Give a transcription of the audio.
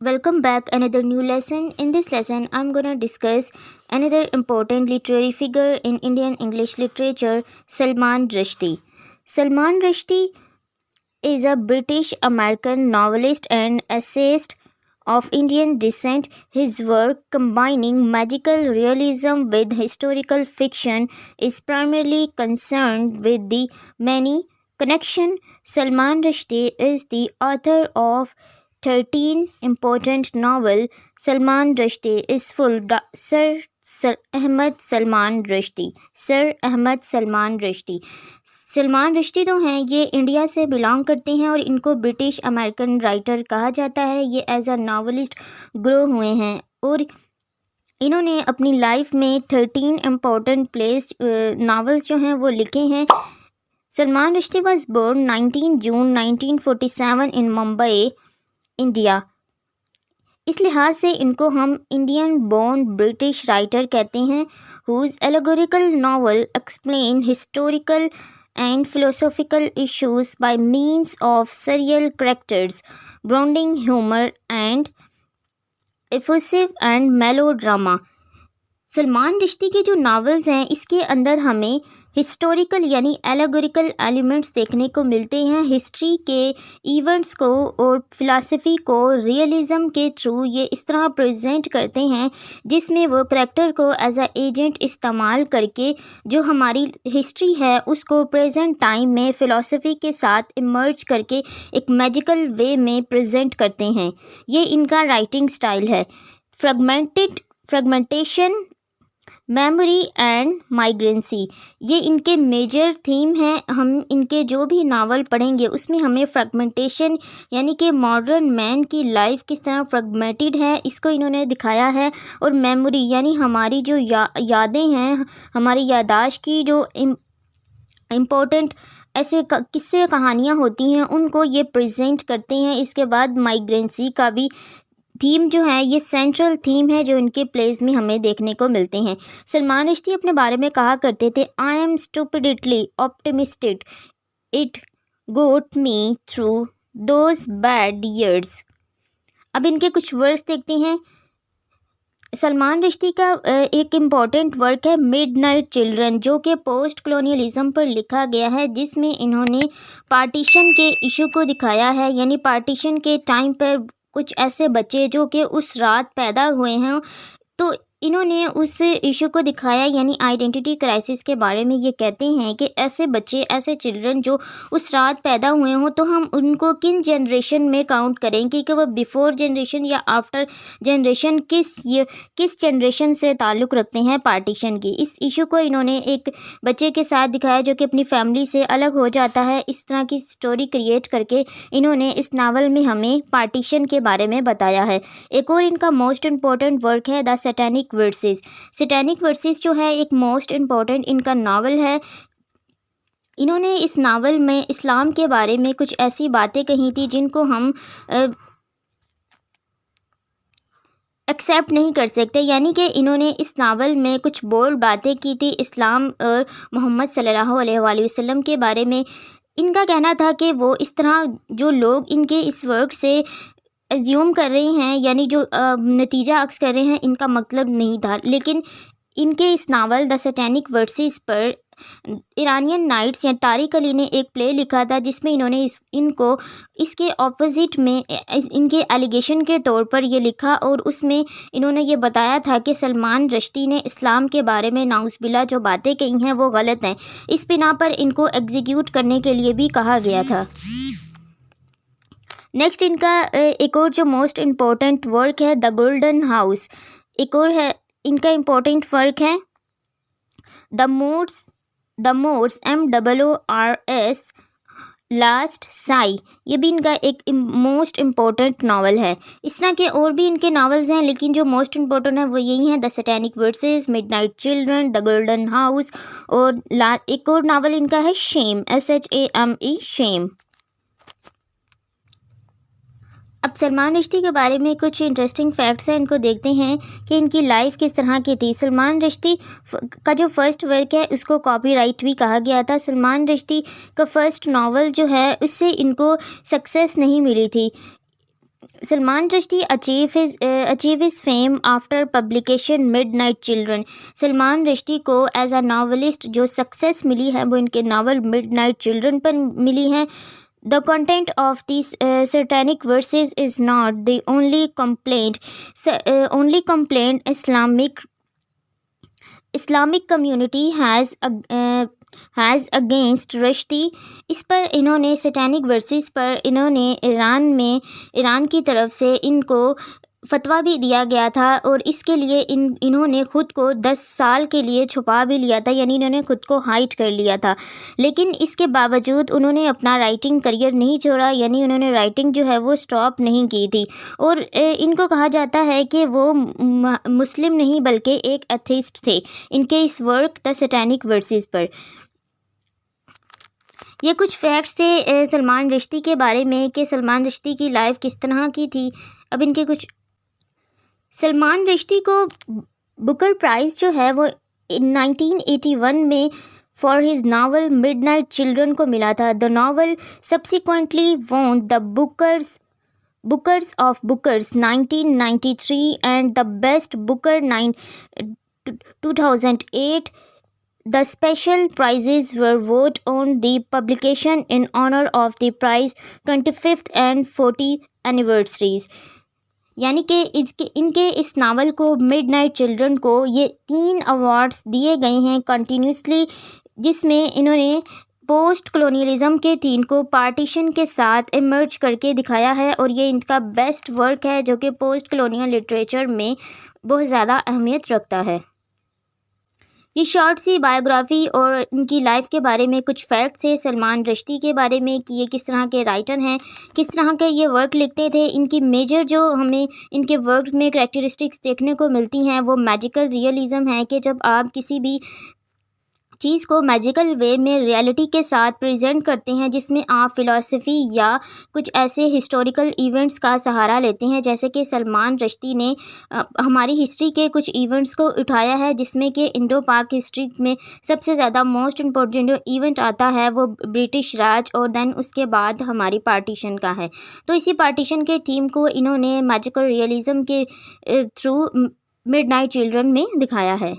Welcome back another new lesson. In this lesson I'm going to discuss another important literary figure in Indian English literature, Salman Rushdie. Salman Rushdie is a British American novelist and essayist of Indian descent. His work, combining magical realism with historical fiction, is primarily concerned with the many connection. Salman Rushdie is the author of 13 important novels. Salman Rushdie is full Sir Ahmad Salman Rushdie Salman Rushdie तो हैं, ये India से belong करते हैं और इनको British American writer कहा जाता है। ये एज अ नावलिस्ट ग्रो हुए हैं और इन्होंने अपनी लाइफ में 13 इम्पोर्टेंट नावल्स जो हैं वो लिखे हैं। Salman Rushdie was born 19 June 1947 in Mumbai, India. इस लिहाज से इनको हम इंडियन बोर्न ब्रिटिश राइटर कहते हैं। Whose allegorical novel explain historical and philosophical issues by means of surreal characters, browning humour and effusive and melodrama. Salman Rushdie के जो नावल्स हैं इसके अंदर हमें हिस्टोरिकल यानी एलेगोरिकल एलिमेंट्स देखने को मिलते हैं। हिस्ट्री के इवेंट्स को और फिलॉसफी को रियलिज़म के थ्रू ये इस तरह प्रेजेंट करते हैं जिसमें वो करैक्टर को एज अ एजेंट इस्तेमाल करके जो हमारी हिस्ट्री है उसको प्रेजेंट टाइम में फ़िलॉसफी के साथ इमर्ज करके एक मैजिकल वे में प्रेजेंट करते हैं। ये इनका राइटिंग स्टाइल है। फ्रेगमेंटेशन, मेमोरी एंड माइग्रेंसी, ये इनके मेजर थीम हैं। हम इनके जो भी नावल पढ़ेंगे उसमें हमें फ्रेगमेंटेशन यानी कि मॉडर्न मैन की लाइफ किस तरह फ्रेगमेंटेड है इसको इन्होंने दिखाया है, और मेमोरी यानी हमारी जो यादें हैं, हमारी यादाश्त की जो इम्पोर्टेंट ऐसे किस्से कहानियाँ होती हैं उनको ये प्रेजेंट करते हैं। इसके बाद माइग्रेंसी का भी थीम जो है ये सेंट्रल थीम है जो इनके प्लेस में हमें देखने को मिलते हैं। सलमान रश्दी अपने बारे में कहा करते थे, I am stupidly optimistic, it got me through those bad years. अब इनके कुछ वर्ड्स देखते हैं। सलमान रश्दी का एक इम्पॉर्टेंट वर्क है मिडनाइट चिल्ड्रन, जो कि पोस्ट कॉलोनियलिज्म पर लिखा गया है, जिसमें इन्होंने पार्टीशन के इशू को दिखाया है। यानी पार्टीशन के टाइम पर कुछ ऐसे बच्चे जो कि उस रात पैदा हुए हैं, तो इन्होंने उस इशू को दिखाया। यानी आइडेंटिटी क्राइसिस के बारे में ये कहते हैं कि ऐसे बच्चे, ऐसे चिल्ड्रन जो उस रात पैदा हुए हों, तो हम उनको किन जनरेशन में काउंट करेंगे कि वह बिफोर जनरेशन या आफ्टर जनरेशन किस जनरेशन से ताल्लुक़ रखते हैं पार्टीशन की। इस इशू को इन्होंने एक बच्चे के साथ दिखाया जो कि अपनी फैमिली से अलग हो जाता है। इस तरह की स्टोरी क्रिएट करके इन्होंने इस नावल में हमें पार्टीशन के बारे में बताया है। एक और इनका मोस्ट इम्पॉर्टेंट वर्क है the satanic versus. Satanic versus जो है एक मोस्ट इम्पॉर्टेंट इनका नावल है। इन्होंने इस नावल में इस्लाम के बारे में कुछ ऐसी बातें कही थी जिनको हम एक्सेप्ट नहीं कर सकते। यानी कि इन्होंने इस नावल में कुछ बोल्ड बातें की थी इस्लाम और मोहम्मद सल्लल्लाहु अलैहि वसल्लम के बारे में। इनका कहना था कि वो इस तरह जो लोग इनके इस वर्क से एज्यूम कर रहे हैं, यानी जो नतीजा अक्स कर रहे हैं, इनका मतलब नहीं था। लेकिन इनके इस नावल द सैटेनिक वर्सेस पर ईरानियन नाइट्स या तारिक अली ने एक प्ले लिखा था जिसमें इन्होंने इनको इसके ऑपोजिट में इनके एलिगेशन के तौर पर ये लिखा, और उसमें इन्होंने ये बताया था कि सलमान रश्दी ने इस्लाम के बारे में नाउज़बिल्लाह जो बातें कही हैं वो गलत हैं। इस बिना पर इनको एग्जीक्यूट करने के लिए भी कहा गया था। नेक्स्ट इनका एक और जो मोस्ट इम्पोर्टेंट वर्क है द गोल्डन हाउस। एक और है इनका इम्पोर्टेंट वर्क है the moors MOORS last sigh. ये भी इनका एक मोस्ट इम्पोर्टेंट नावल है। इस तरह के और भी इनके नावल्स हैं, लेकिन जो मोस्ट इम्पोर्टेंट है वो यही है the satanic versus, midnight children, the golden house, और एक और नावल इनका है शेम, SHAME, शेम। अब सलमान रश्दी के बारे में कुछ इंटरेस्टिंग फैक्ट्स हैं, इनको देखते हैं कि इनकी लाइफ किस तरह की थी। सलमान रश्दी का जो फर्स्ट वर्क है उसको कॉपीराइट भी कहा गया था। सलमान रश्दी का फर्स्ट नावल जो है उससे इनको सक्सेस नहीं मिली थी। Salman Rushdie achieve his fame after publication Midnight Children. Salman Rushdie को एज अ नावलिस्ट जो सक्सेस मिली है वो इनके नावल मिडनाइट चिल्ड्रन पर मिली है. The content of these satanic verses is not the only complaint. Islamic community has against Rushdie. इस पर इन्होंने सैटेनिक वर्सेस पर इन्होंने ईरान की तरफ से इनको फतवा भी दिया गया था और इसके लिए इन्होंने ख़ुद को 10 साल के लिए छुपा भी लिया था, यानी इन्होंने ख़ुद को हाइड कर लिया था. लेकिन इसके बावजूद उन्होंने अपना राइटिंग करियर नहीं छोड़ा, यानी उन्होंने राइटिंग जो है वो स्टॉप नहीं की थी. और इनको कहा जाता है कि वो मुस्लिम नहीं बल्कि एक एथिस्ट थे. इनके इस वर्क द सैटेनिक वर्सेस पर ये कुछ फैक्ट्स थे सलमान रश्दी के बारे में कि सलमान रश्दी की लाइफ किस तरह की थी. अब इनके कुछ सलमान रश्दी को बुकर प्राइज़ जो है वो 1981 में for his novel midnight children को मिला था. The novel subsequently won the Booker's of Booker's 1993 and the best Booker 2008. The special prizes were voted on the publication in honor of the prize 25th and 40th anniversaries. यानी कि इनके इस novel को midnight children को ये 3 awards दिए गए हैं कंटिन्यूसली, जिसमें इन्होंने पोस्ट कलोनियलिज्म के थीम को पार्टीशन के साथ इमर्ज करके दिखाया है और ये इनका बेस्ट वर्क है जो कि पोस्ट कलोनियल लिटरेचर में बहुत ज़्यादा अहमियत रखता है. ये शॉर्ट सी बायोग्राफी और इनकी लाइफ के बारे में कुछ फैक्ट्स है सलमान रश्दी के बारे में कि ये किस तरह के राइटर हैं, किस तरह के ये वर्क लिखते थे. इनकी मेजर जो हमें इनके वर्क में करैक्टरिस्टिक्स देखने को मिलती हैं वो मैजिकल रियलिज़म है कि जब आप किसी भी चीज़ को मैजिकल वे में रियलिटी के साथ प्रेजेंट करते हैं जिसमें आप फ़िलासफ़ी या कुछ ऐसे हिस्टोरिकल इवेंट्स का सहारा लेते हैं, जैसे कि सलमान रश्दी ने हमारी हिस्ट्री के कुछ इवेंट्स को उठाया है जिसमें कि इंडो पाक हिस्ट्री में सबसे ज़्यादा मोस्ट इम्पोर्टेंट जो इवेंट आता है वो ब्रिटिश राज और देन उसके बाद हमारी पार्टीशन का है. तो इसी पार्टीशन के थीम को इन्होंने मैजिकल रियलिज़म के थ्रू मिडनाइट चिल्ड्रन में दिखाया है.